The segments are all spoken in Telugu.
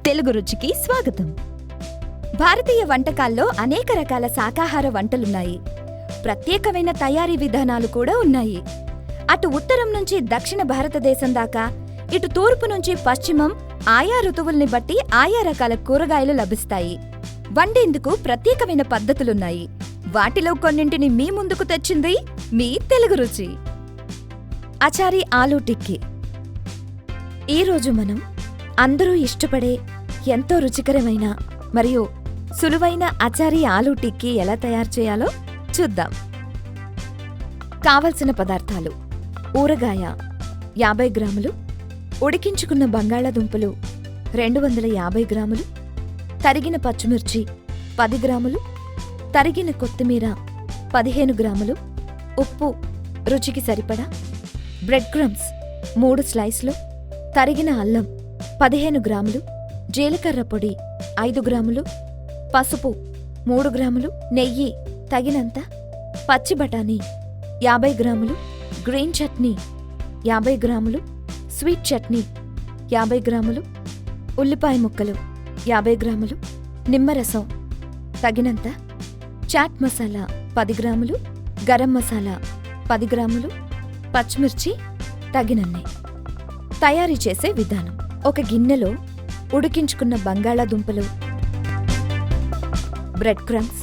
తెలుగు రుచికి స్వాగతం. భారతీయ వంటకాల్లో అనేక రకాల శాకాహార వంటలున్నాయి. ప్రత్యేకమైన తయారీ విధానాలు కూడా ఉన్నాయి. అటు ఉత్తరం నుంచి దక్షిణ భారతదేశం దాకా, ఇటు తూర్పు నుంచి పశ్చిమం ఆయా ఋతువుల్ని బట్టి ఆయా రకాల కూరగాయలు లభిస్తాయి. వండేందుకు ప్రత్యేకమైన పద్ధతులున్నాయి. వాటిలో కొన్నింటిని మీ ముందుకు తెచ్చింది మీ తెలుగు రుచి. అచారీ ఆలూ టిక్కీ. ఈరోజు మనం అందరూ ఇష్టపడే ఎంతో రుచికరమైన మరియు సులువైన అచారీ ఆలూ టిక్కీ ఎలా తయారు చేయాలో చూద్దాం. కావలసిన పదార్థాలు: ఊరగాయ 50 గ్రాములు, ఉడికించుకున్న బంగాళాదుంపలు 250 గ్రాములు, తరిగిన పచ్చిమిర్చి 10 గ్రాములు, తరిగిన కొత్తిమీర 15 గ్రాములు, ఉప్పు రుచికి సరిపడా, బ్రెడ్ క్రమ్స్ 3 స్లైస్లు, తరిగిన అల్లం 15 గ్రాములు, జీలకర్ర పొడి 5 గ్రాములు, పసుపు 3 గ్రాములు, నెయ్యి తగినంత, పచ్చి బఠానీ 50 గ్రాములు, గ్రీన్ చట్నీ 50 గ్రాములు, స్వీట్ చట్నీ 50 గ్రాములు, ఉల్లిపాయ ముక్కలు 50 గ్రాములు, నిమ్మరసం తగినంత, చాట్ మసాలా 10 గ్రాములు, గరం మసాలా 10 గ్రాములు, పచ్చిమిర్చి తగినన్ని. తయారీ చేసే విధానం: ఒక గిన్నెలో ఉడికించుకున్న బంగాళాదుంపలు, బ్రెడ్ క్రమ్స్,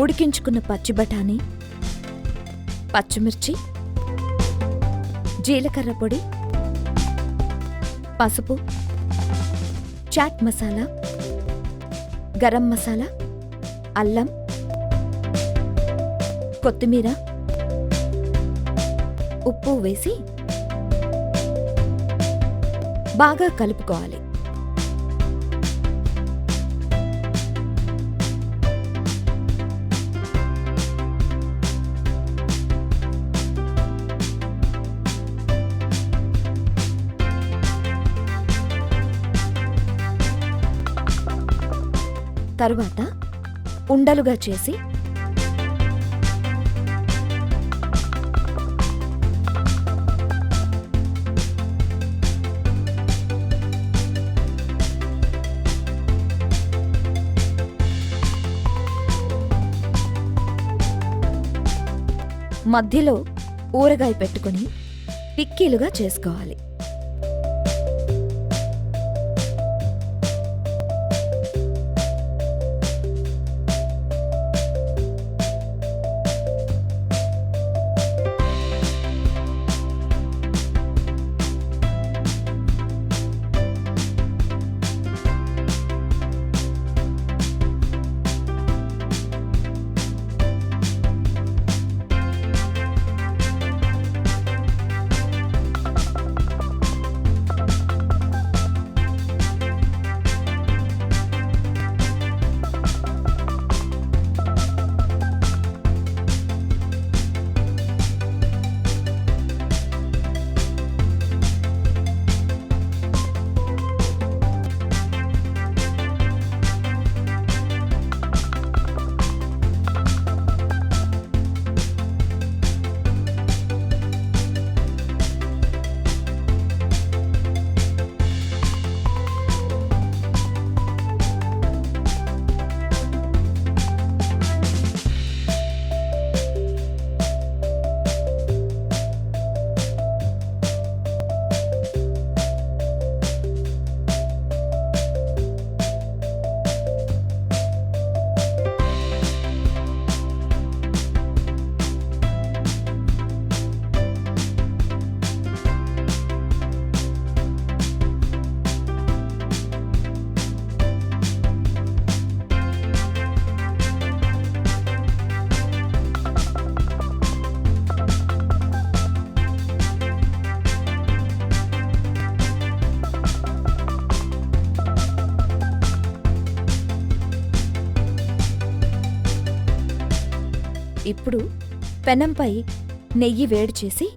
ఉడికించుకున్న పచ్చి బఠానీ, పచ్చిమిర్చి, జీలకర్ర పొడి, పసుపు, చాట్ మసాలా, గరం మసాలా, అల్లం, కొత్తిమీర, ఉప్పు వేసి బాగా కలుపుకోవాలి. తరువాత ఉండలుగా చేసి మధ్యలో ఊరగాయ పెట్టుకుని టిక్కీలుగా చేసుకోవాలి. ఇప్పుడు పెనంపై నెయ్యి వేడి చేసి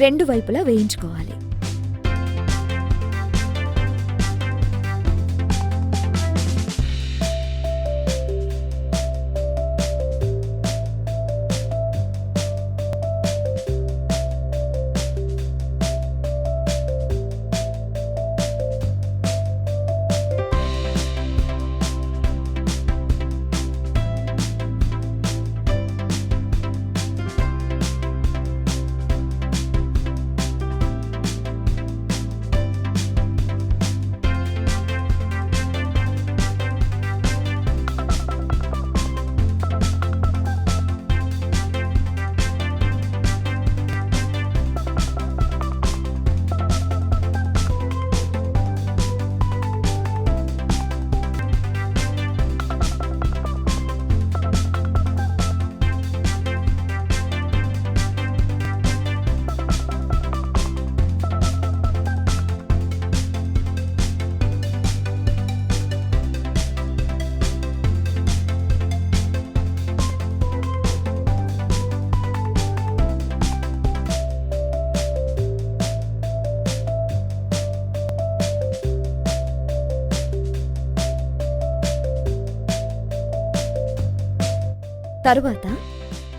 రెండు వైపులా వేయించుకోవాలి. తరువాత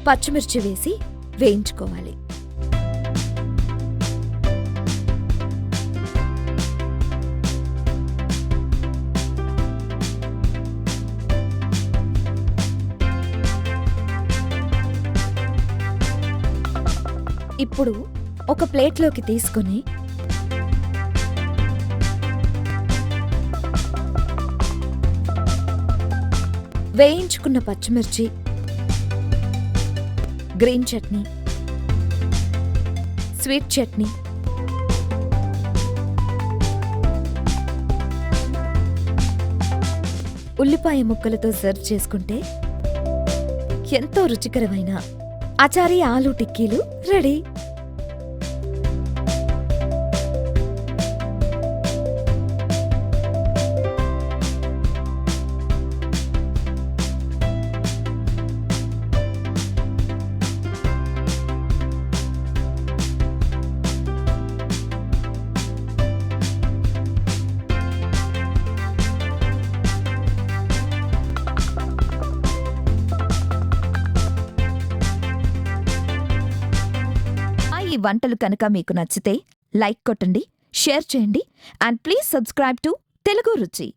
పచ్చిమిర్చి వేసి వేయించుకోవాలి. ఇప్పుడు ఒక ప్లేట్లోకి తీసుకొని వేయించుకున్న పచ్చిమిర్చి, గ్రీన్ చట్నీ, స్వీట్ చట్నీ, ఉల్లిపాయ ముక్కలతో సర్వ్ చేసుకుంటే ఎంతో రుచికరమైన అచారీ ఆలూ టిక్కీలు రెడీ. ఈ వంటలు కనుక మీకు నచ్చితే లైక్ కొట్టండి, షేర్ చేయండి and please subscribe to Telugu రుచి.